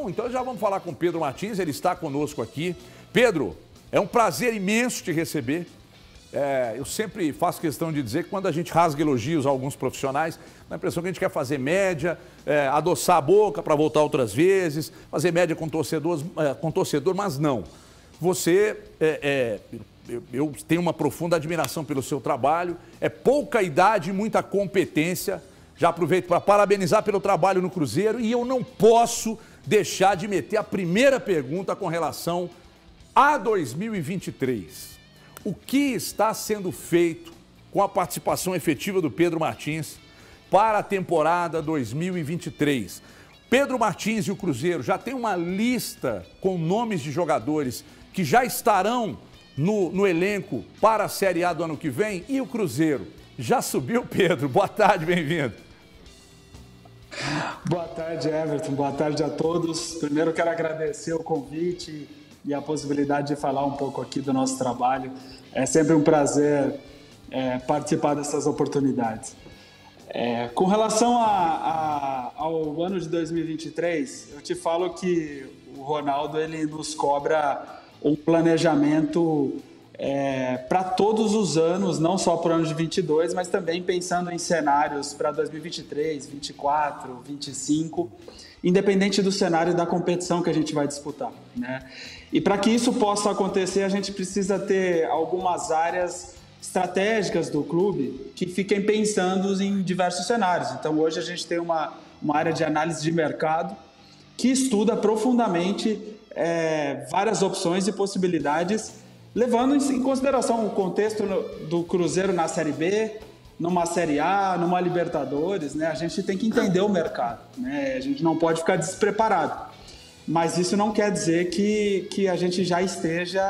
Então já vamos falar com o Pedro Martins, ele está conosco aqui. Pedro, é um prazer imenso te receber. Eu sempre faço questão de dizer que quando a gente rasga elogios a alguns profissionais, dá a impressão que a gente quer fazer média, adoçar a boca para voltar outras vezes, fazer média com torcedor, mas não. Você, eu tenho uma profunda admiração pelo seu trabalho, é pouca idade e muita competência. Já aproveito para parabenizar pelo trabalho no Cruzeiro e eu não posso deixar de meter a primeira pergunta com relação a 2023. O que está sendo feito com a participação efetiva do Pedro Martins para a temporada 2023? Pedro Martins e o Cruzeiro já tem uma lista com nomes de jogadores que já estarão no elenco para a Série A do ano que vem? E o Cruzeiro? Já subiu, Pedro? Boa tarde, bem-vindo. Boa tarde, Everton. Boa tarde a todos. Primeiro quero agradecer o convite e a possibilidade de falar um pouco aqui do nosso trabalho. É sempre um prazer participar dessas oportunidades. Com relação ao ano de 2023, eu te falo que o Ronaldo ele nos cobra um planejamento para todos os anos, não só para o ano de 22, mas também pensando em cenários para 2023, 24, 25, independente do cenário da competição que a gente vai disputar, né? E para que isso possa acontecer, a gente precisa ter algumas áreas estratégicas do clube que fiquem pensando em diversos cenários. Então, hoje a gente tem uma área de análise de mercado que estuda profundamente várias opções e possibilidades, levando em consideração o contexto do Cruzeiro na Série B, numa Série A, numa Libertadores, né? A gente tem que entender o mercado, né? A gente não pode ficar despreparado. Mas isso não quer dizer que a gente já esteja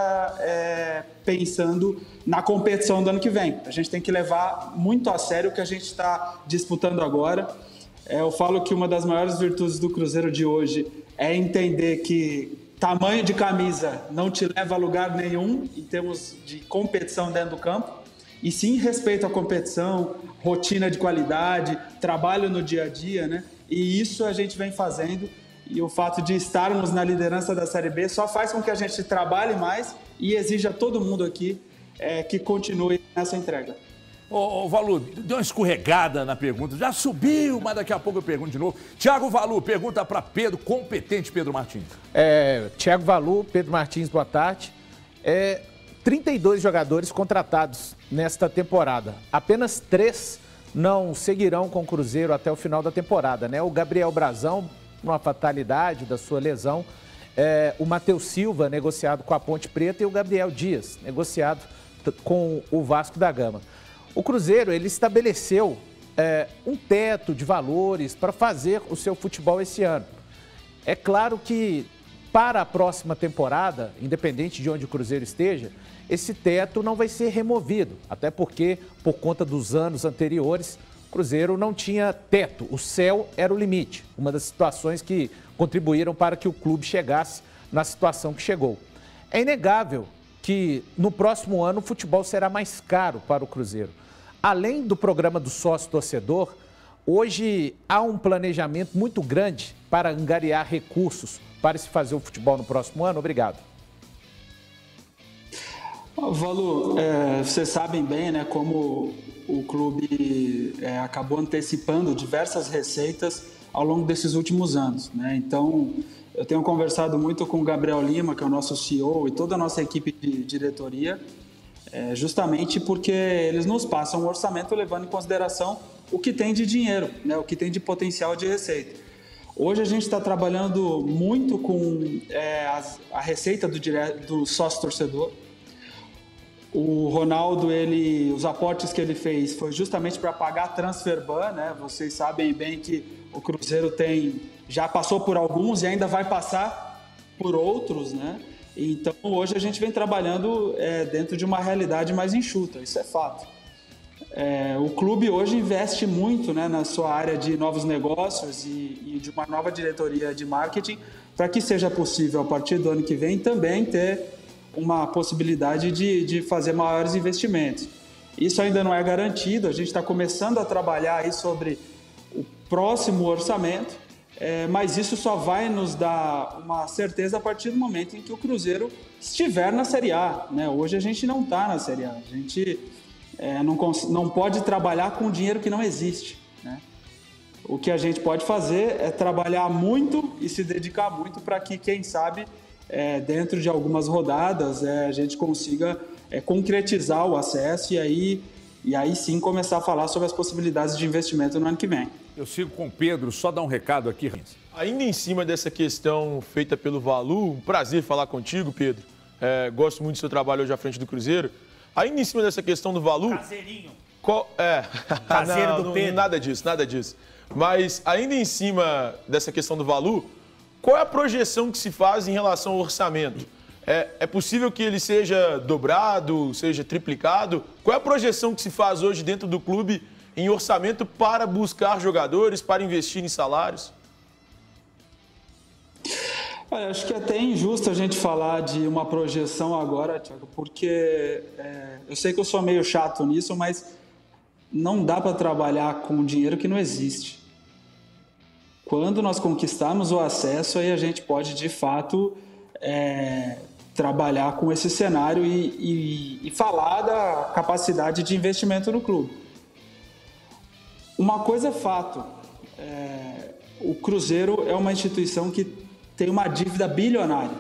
pensando na competição do ano que vem. A gente tem que levar muito a sério o que a gente está disputando agora. Eu falo que uma das maiores virtudes do Cruzeiro de hoje é entender que tamanho de camisa não te leva a lugar nenhum em termos de competição dentro do campo, e sim respeito à competição, rotina de qualidade, trabalho no dia a dia, né? E isso a gente vem fazendo, e o fato de estarmos na liderança da Série B só faz com que a gente trabalhe mais e exija a todo mundo aqui que continue nessa entrega. Ô, Valu, deu uma escorregada na pergunta, já subiu, mas daqui a pouco eu pergunto de novo. Tiago Valu, pergunta para Pedro, competente Pedro Martins. Tiago Valu, Pedro Martins, boa tarde. 32 jogadores contratados nesta temporada. Apenas 3 não seguirão com o Cruzeiro até o final da temporada, né? O Gabriel Brazão, uma fatalidade da sua lesão. O Matheus Silva, negociado com a Ponte Preta, e o Gabriel Dias, negociado com o Vasco da Gama. O Cruzeiro, ele estabeleceu um teto de valores para fazer o seu futebol esse ano. É claro que para a próxima temporada, independente de onde o Cruzeiro esteja, esse teto não vai ser removido, até porque, por conta dos anos anteriores, o Cruzeiro não tinha teto, o céu era o limite, uma das situações que contribuíram para que o clube chegasse na situação que chegou. É inegável que no próximo ano o futebol será mais caro para o Cruzeiro. Além do programa do sócio-torcedor, hoje há um planejamento muito grande para angariar recursos para se fazer o futebol no próximo ano? Obrigado. Valu, vocês sabem bem, né, como o clube acabou antecipando diversas receitas ao longo desses últimos anos, né? Então, eu tenho conversado muito com o Gabriel Lima, que é o nosso CEO, e toda a nossa equipe de diretoria, justamente porque eles nos passam um orçamento levando em consideração o que tem de dinheiro, né, o que tem de potencial de receita. Hoje a gente está trabalhando muito com a receita do sócio-torcedor. O Ronaldo, os aportes que ele fez foi justamente para pagar a transfer ban, né? Vocês sabem bem que o Cruzeiro já passou por alguns e ainda vai passar por outros, né? Então, hoje a gente vem trabalhando dentro de uma realidade mais enxuta, isso é fato. O clube hoje investe muito, né, na sua área de novos negócios e de uma nova diretoria de marketing, para que seja possível, a partir do ano que vem, também ter uma possibilidade de fazer maiores investimentos. Isso ainda não é garantido, a gente está começando a trabalhar aí sobre o próximo orçamento, mas isso só vai nos dar uma certeza a partir do momento em que o Cruzeiro estiver na Série A, né? Hoje a gente não está na Série A, a gente não pode trabalhar com dinheiro que não existe, né? O que a gente pode fazer é trabalhar muito e se dedicar muito para que, quem sabe, dentro de algumas rodadas, a gente consiga concretizar o acesso e aí sim começar a falar sobre as possibilidades de investimento no ano que vem. Eu sigo com o Pedro, só dar um recado aqui, Rins. Ainda em cima dessa questão feita pelo Valu, um prazer falar contigo, Pedro. Gosto muito do seu trabalho hoje à frente do Cruzeiro. Ainda em cima dessa questão do Valu... Caseirinho. Caseiro do Pedro. Nada disso. Mas ainda em cima dessa questão do Valu, qual é a projeção que se faz em relação ao orçamento? É possível que ele seja dobrado, seja triplicado? Qual é a projeção que se faz hoje dentro do clube em orçamento para buscar jogadores, para investir em salários? Olha, acho que é até injusto a gente falar de uma projeção agora, Thiago, porque eu sei que eu sou meio chato nisso, mas não dá para trabalhar com dinheiro que não existe. Quando nós conquistarmos o acesso, aí a gente pode, de fato, trabalhar com esse cenário e falar da capacidade de investimento no clube. Uma coisa é fato, o Cruzeiro é uma instituição que tem uma dívida bilionária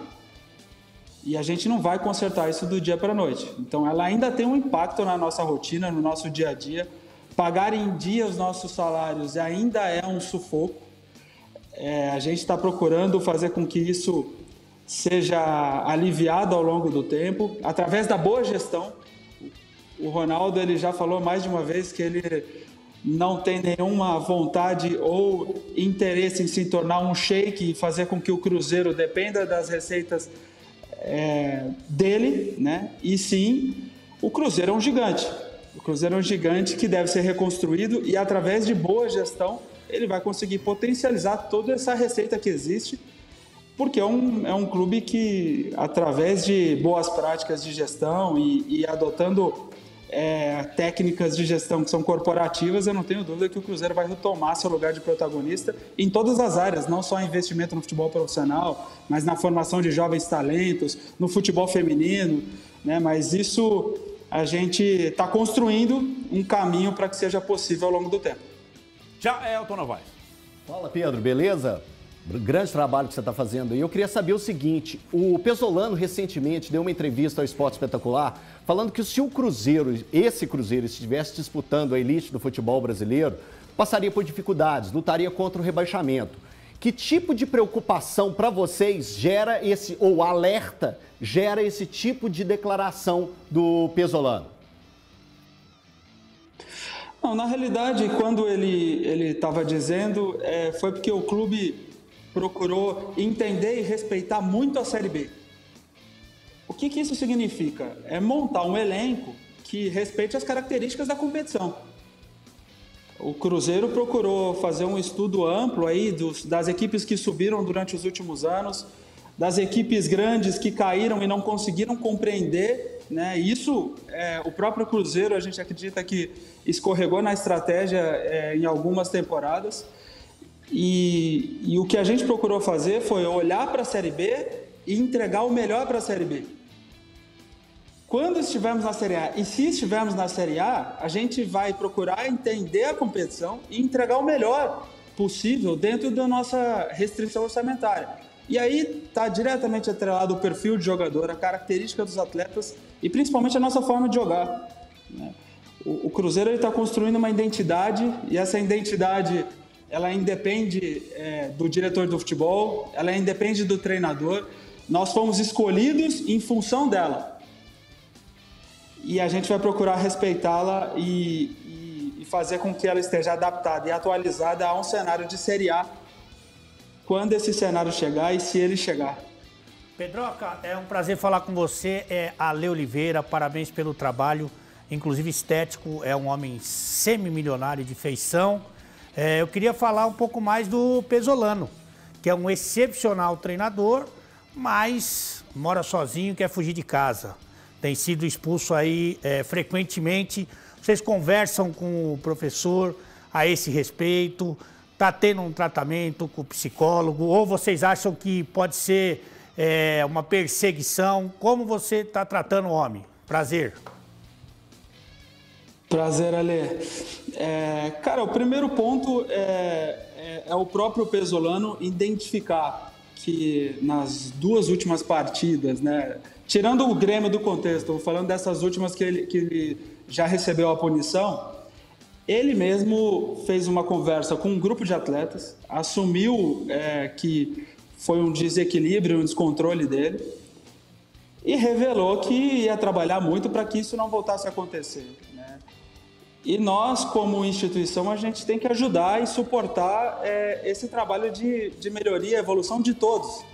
e a gente não vai consertar isso do dia para a noite. Então ela ainda tem um impacto na nossa rotina, no nosso dia a dia. Pagar em dia os nossos salários ainda é um sufoco. A gente está procurando fazer com que isso seja aliviado ao longo do tempo, através da boa gestão. O Ronaldo ele já falou mais de uma vez que ele não tem nenhuma vontade ou interesse em se tornar um sheik e fazer com que o Cruzeiro dependa das receitas dele, né? E sim, o Cruzeiro é um gigante. O Cruzeiro é um gigante que deve ser reconstruído e, através de boa gestão, ele vai conseguir potencializar toda essa receita que existe, porque é um clube que, através de boas práticas de gestão e adotando técnicas de gestão que são corporativas, eu não tenho dúvida que o Cruzeiro vai retomar seu lugar de protagonista em todas as áreas, não só investimento no futebol profissional, mas na formação de jovens talentos, no futebol feminino, né? Mas isso a gente está construindo um caminho para que seja possível ao longo do tempo. Já Elton Novaes. Fala, Pedro, beleza? Grande trabalho que você está fazendo aí. Eu queria saber o seguinte, o Pesolano recentemente deu uma entrevista ao Esporte Espetacular falando que se o Cruzeiro, esse Cruzeiro, estivesse disputando a elite do futebol brasileiro, passaria por dificuldades, lutaria contra o rebaixamento. Que tipo de preocupação para vocês gera ou alerta gera esse tipo de declaração do Pesolano? Não, na realidade, quando ele estava dizendo, foi porque o clube procurou entender e respeitar muito a Série B. O que isso significa? É montar um elenco que respeite as características da competição. O Cruzeiro procurou fazer um estudo amplo aí das equipes que subiram durante os últimos anos, das equipes grandes que caíram e não conseguiram compreender, né? Isso, o próprio Cruzeiro, a gente acredita que escorregou na estratégia em algumas temporadas. E o que a gente procurou fazer foi olhar para a Série B e entregar o melhor para a Série B. Quando estivermos na Série A, e se estivermos na Série A, a gente vai procurar entender a competição e entregar o melhor possível dentro da nossa restrição orçamentária. E aí está diretamente atrelado o perfil de jogador, a característica dos atletas e principalmente a nossa forma de jogar, né? O Cruzeiro está construindo uma identidade e essa identidade ela independe do diretor do futebol, ela independe do treinador. Nós fomos escolhidos em função dela. E a gente vai procurar respeitá-la e fazer com que ela esteja adaptada e atualizada a um cenário de Série A, quando esse cenário chegar e se ele chegar. Pedroca, é um prazer falar com você. Ale Oliveira, parabéns pelo trabalho, inclusive estético, é um homem semi-milionário de feição. Eu queria falar um pouco mais do Pesolano, que é um excepcional treinador, mas mora sozinho, quer fugir de casa. Tem sido expulso aí frequentemente. Vocês conversam com o professor a esse respeito? está tendo um tratamento com o psicólogo? Ou vocês acham que pode ser uma perseguição? Como você está tratando o homem? Prazer. Prazer, Ale. Cara, o primeiro ponto é o próprio Pesolano identificar que nas 2 últimas partidas, né, tirando o Grêmio do contexto, falando dessas últimas que ele já recebeu a punição, ele mesmo fez uma conversa com um grupo de atletas, assumiu que foi um desequilíbrio, um descontrole dele e revelou que ia trabalhar muito para que isso não voltasse a acontecer, né? E nós, como instituição, a gente tem que ajudar e suportar esse trabalho de melhoria, evolução de todos,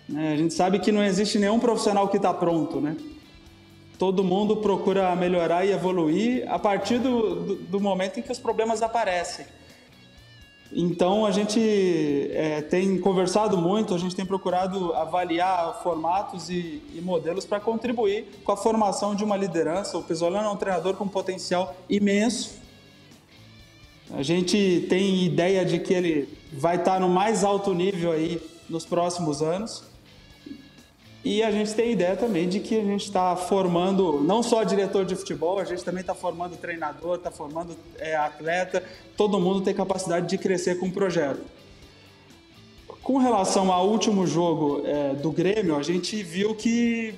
né? A gente sabe que não existe nenhum profissional que está pronto, né? Todo mundo procura melhorar e evoluir a partir do momento em que os problemas aparecem. Então, a gente tem conversado muito, a gente tem procurado avaliar formatos e modelos para contribuir com a formação de uma liderança. O Pesolano é um treinador com potencial imenso. A gente tem ideia de que ele vai estar no mais alto nível aí nos próximos anos. E a gente tem ideia também de que a gente está formando não só diretor de futebol, a gente também está formando treinador, está formando atleta, todo mundo tem capacidade de crescer com o projeto. Com relação ao último jogo do Grêmio, a gente viu que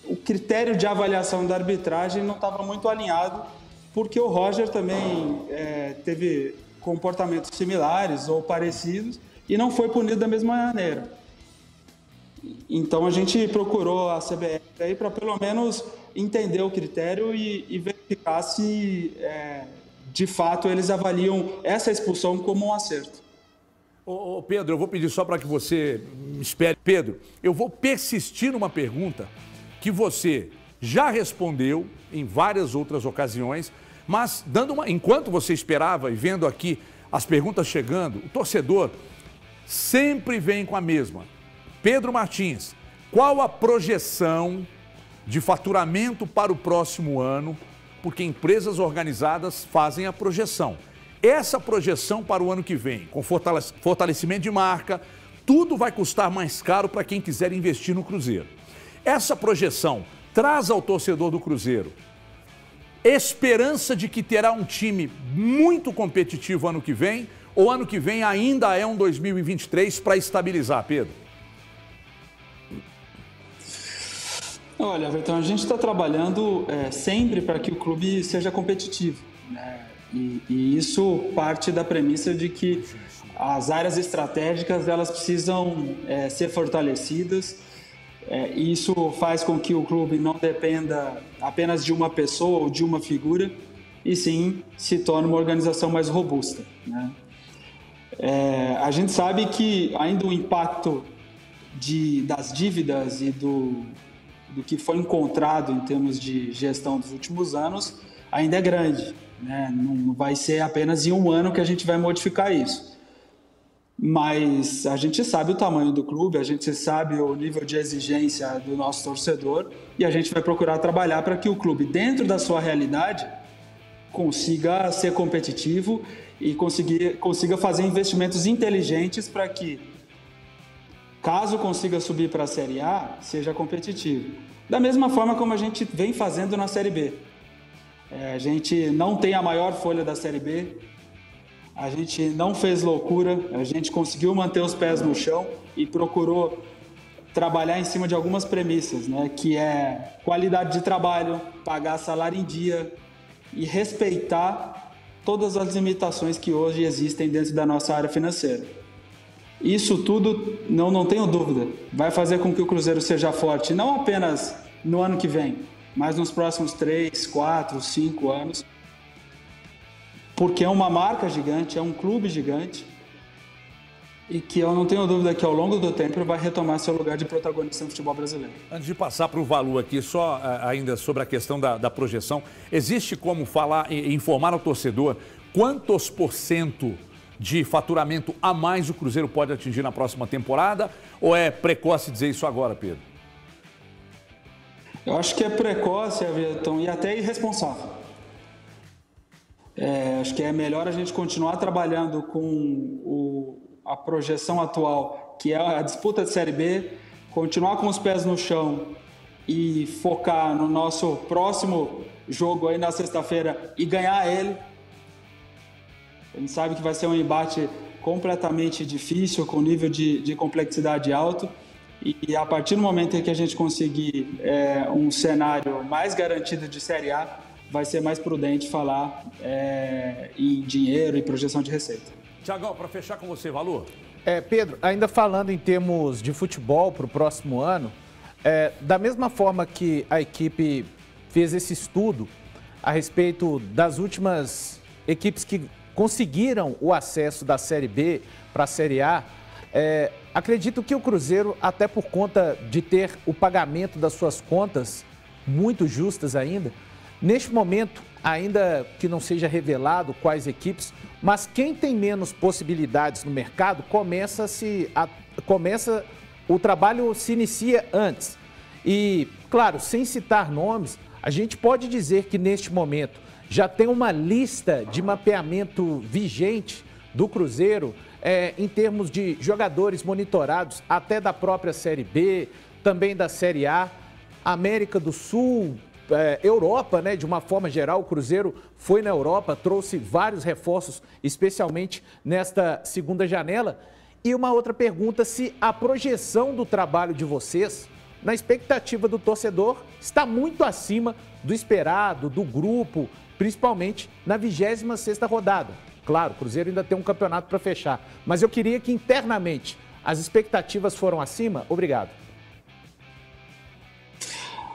o critério de avaliação da arbitragem não estava muito alinhado, porque o Roger também teve comportamentos similares ou parecidos e não foi punido da mesma maneira. Então a gente procurou a CBF aí para pelo menos entender o critério e verificar se de fato eles avaliam essa expulsão como um acerto. Ô Pedro, eu vou pedir só para que você me espere. Pedro, eu vou persistir numa pergunta que você já respondeu em várias outras ocasiões, mas enquanto você esperava e vendo aqui as perguntas chegando, o torcedor sempre vem com a mesma. Pedro Martins, qual a projeção de faturamento para o próximo ano? Porque empresas organizadas fazem a projeção. Essa projeção para o ano que vem, com fortalecimento de marca, tudo vai custar mais caro para quem quiser investir no Cruzeiro. Essa projeção traz ao torcedor do Cruzeiro esperança de que terá um time muito competitivo ano que vem, ou ano que vem ainda é um 2023 para estabilizar, Pedro? Olha, Everton, a gente está trabalhando sempre para que o clube seja competitivo, né? E isso parte da premissa de que as áreas estratégicas elas precisam ser fortalecidas. E isso faz com que o clube não dependa apenas de uma pessoa ou de uma figura, e sim se torne uma organização mais robusta, né? A gente sabe que ainda o impacto das dívidas e do que foi encontrado em termos de gestão dos últimos anos ainda é grande, né? Não vai ser apenas em um ano que a gente vai modificar isso. Mas a gente sabe o tamanho do clube, a gente sabe o nível de exigência do nosso torcedor e a gente vai procurar trabalhar para que o clube, dentro da sua realidade, consiga ser competitivo e consiga fazer investimentos inteligentes para que, caso consiga subir para a Série A, seja competitivo. Da mesma forma como a gente vem fazendo na Série B. A gente não tem a maior folha da Série B, a gente não fez loucura, a gente conseguiu manter os pés no chão e procurou trabalhar em cima de algumas premissas, né? Que é qualidade de trabalho, pagar salário em dia e respeitar todas as limitações que hoje existem dentro da nossa área financeira. Isso tudo, não tenho dúvida, vai fazer com que o Cruzeiro seja forte, não apenas no ano que vem, mas nos próximos 3, 4, 5 anos, porque é uma marca gigante, é um clube gigante, e que eu não tenho dúvida que ao longo do tempo vai retomar seu lugar de protagonista no futebol brasileiro. Antes de passar para o Valu aqui, só ainda sobre a questão da projeção, existe como falar e informar ao torcedor quantos % de faturamento a mais o Cruzeiro pode atingir na próxima temporada? Ou é precoce dizer isso agora, Pedro? Eu acho que é precoce, Everton, e até irresponsável. Acho que é melhor a gente continuar trabalhando com a projeção atual, que é a disputa de Série B, continuar com os pés no chão e focar no nosso próximo jogo aí na sexta-feira e ganhar ele. A gente sabe que vai ser um embate completamente difícil, com nível de complexidade alto, e a partir do momento em que a gente conseguir um cenário mais garantido de Série A, vai ser mais prudente falar em dinheiro e projeção de receita. Tiagão, para fechar com você, Valu. Pedro, ainda falando em termos de futebol para o próximo ano, da mesma forma que a equipe fez esse estudo a respeito das últimas equipes que conseguiram o acesso da Série B para a Série A, acredito que o Cruzeiro, até por conta de ter o pagamento das suas contas muito justas ainda, neste momento, ainda que não seja revelado quais equipes, mas quem tem menos possibilidades no mercado, o trabalho se inicia antes. E, claro, sem citar nomes, a gente pode dizer que neste momento já tem uma lista de mapeamento vigente do Cruzeiro em termos de jogadores monitorados até da própria Série B, também da Série A, América do Sul, Europa, né? De uma forma geral, o Cruzeiro foi na Europa, trouxe vários reforços, especialmente nesta segunda janela. E uma outra pergunta, se a projeção do trabalho de vocês, na expectativa do torcedor, está muito acima do esperado, do grupo, principalmente na 26ª rodada. Claro, o Cruzeiro ainda tem um campeonato para fechar, mas eu queria que internamente as expectativas foram acima. Obrigado.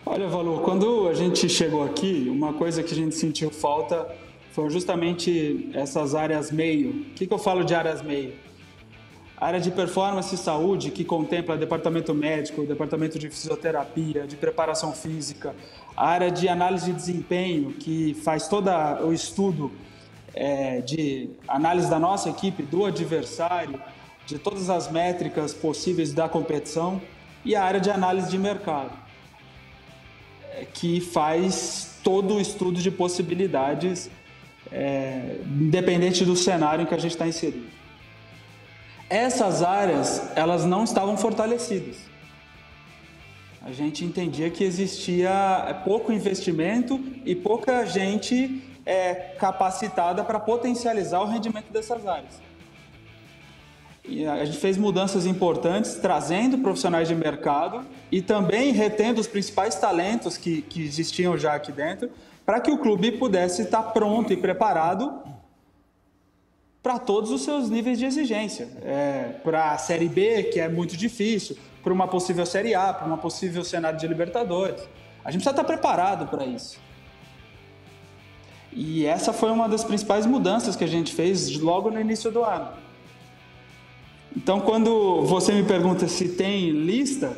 Olha, Valu, quando a gente chegou aqui, uma coisa que a gente sentiu falta foram justamente essas áreas meio. O que eu falo de áreas meio? A área de performance e saúde, que contempla departamento médico, departamento de fisioterapia, de preparação física, a área de análise de desempenho, que faz todo o estudo de análise da nossa equipe, do adversário, de todas as métricas possíveis da competição, e a área de análise de mercado, que faz todo o estudo de possibilidades, independente do cenário em que a gente está inserido. Essas áreas, elas não estavam fortalecidas. A gente entendia que existia pouco investimento e pouca gente capacitada para potencializar o rendimento dessas áreas. E a gente fez mudanças importantes, trazendo profissionais de mercado e também retendo os principais talentos que existiam já aqui dentro, para que o clube pudesse estar pronto e preparado para todos os seus níveis de exigência. Para a Série B, que é muito difícil, para uma possível Série A, para uma possível cenário de Libertadores. A gente precisa estar preparado para isso. E essa foi uma das principais mudanças que a gente fez logo no início do ano. Então, quando você me pergunta se tem lista,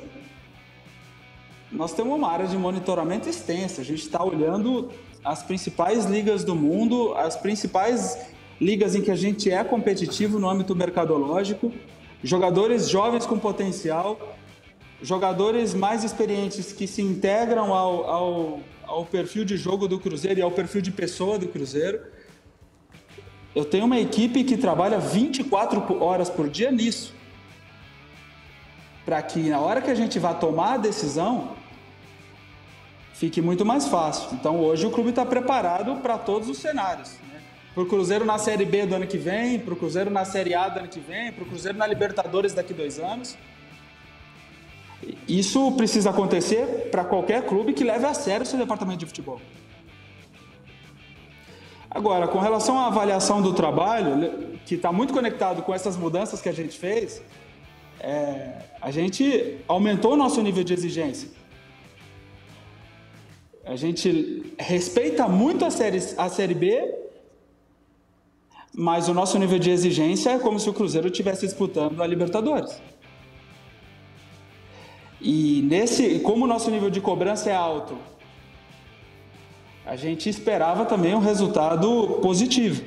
nós temos uma área de monitoramento extensa. A gente está olhando as principais ligas do mundo, as principais ligas em que a gente é competitivo no âmbito mercadológico, jogadores jovens com potencial, jogadores mais experientes que se integram ao perfil de jogo do Cruzeiro e ao perfil de pessoa do Cruzeiro. Eu tenho uma equipe que trabalha 24 horas por dia nisso, para que na hora que a gente vá tomar a decisão, fique muito mais fácil. Então hoje o clube está preparado para todos os cenários, né? Para o Cruzeiro na Série B do ano que vem, para o Cruzeiro na Série A do ano que vem, para o Cruzeiro na Libertadores daqui a 2 anos. Isso precisa acontecer para qualquer clube que leve a sério o seu departamento de futebol. Agora, com relação à avaliação do trabalho, que está muito conectado com essas mudanças que a gente fez, a gente aumentou o nosso nível de exigência. A gente respeita muito a Série B, mas o nosso nível de exigência é como se o Cruzeiro estivesse disputando a Libertadores. E como o nosso nível de cobrança é alto, a gente esperava também um resultado positivo.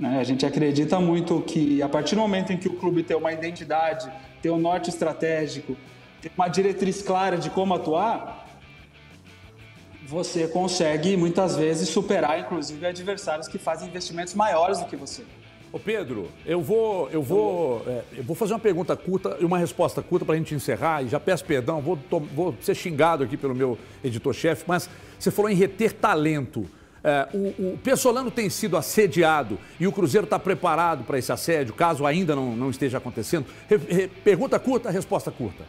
A gente acredita muito que a partir do momento em que o clube tem uma identidade, tem um norte estratégico, tem uma diretriz clara de como atuar, você consegue muitas vezes superar, inclusive, adversários que fazem investimentos maiores do que você. Ô Pedro, eu vou fazer uma pergunta curta e uma resposta curta para a gente encerrar, e já peço perdão, vou ser xingado aqui pelo meu editor-chefe, mas você falou em reter talento. O Pessolano tem sido assediado e o Cruzeiro está preparado para esse assédio, caso ainda não esteja acontecendo? Pergunta curta, resposta curta.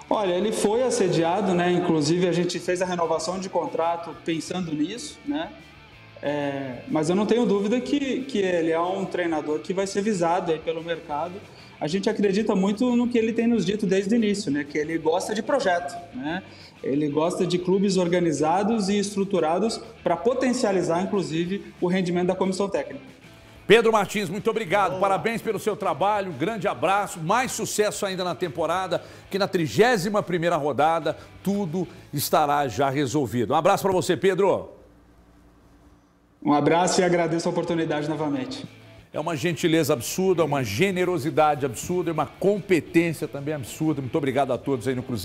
Olha, ele foi assediado, né? Inclusive a gente fez a renovação de contrato pensando nisso, né? Mas eu não tenho dúvida que ele é um treinador que vai ser visado aí pelo mercado. A gente acredita muito no que ele tem nos dito desde o início, né? Que ele gosta de projeto, né? Ele gosta de clubes organizados e estruturados para potencializar, inclusive, o rendimento da comissão técnica. Pedro Martins, muito obrigado. Parabéns pelo seu trabalho, grande abraço, mais sucesso ainda na temporada, que na 31ª rodada tudo estará já resolvido. Um abraço para você, Pedro. Um abraço e agradeço a oportunidade novamente. É uma gentileza absurda, uma generosidade absurda e uma competência também absurda. Muito obrigado a todos aí no Cruzeiro.